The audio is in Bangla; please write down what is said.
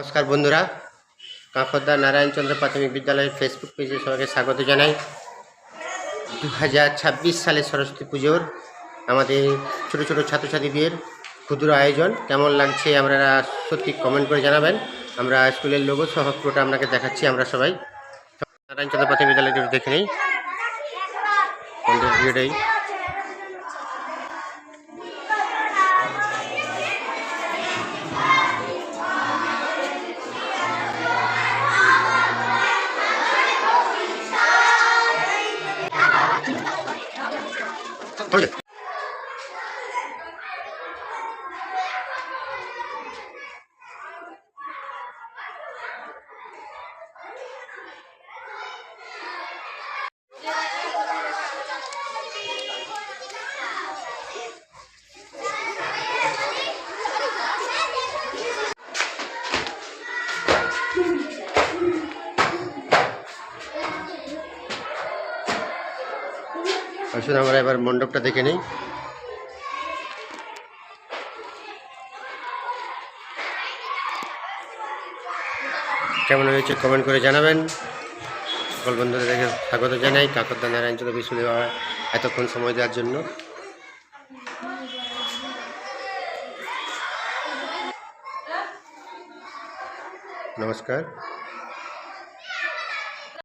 নমস্কার বন্ধুরা, কাঁকরদা নারায়ণচন্দ্র প্রাথমিক বিদ্যালয়ের ফেসবুক পেজে সবাইকে স্বাগত জানাই। 2026 সালে সরস্বতী পুজোর আমাদের ছোট ছোট ছাত্রছাত্রীদের ক্ষুদ্র আয়োজন কেমন লাগছে আপনারা সত্যি কমেন্ট করে জানাবেন। আমরা স্কুলের লোগো সহ পুরোটা আপনাকে দেখাচ্ছি। আমরা সবাই নারায়ণচন্দ্র প্রাথমিক বিদ্যালয়টি দেখে নিই। আসলে আমরা এবার মণ্ডপটা দেখে নিই। কেমন হয়েছে কমেন্ট করে জানাবেন। সকল বন্ধুদের দেখে স্বাগত জানাই কাঁকরদা নারায়ণচন্দ্র বিশ্ববিদ্যালয় এতক্ষণ সময় দেওয়ার জন্য। নমস্কার।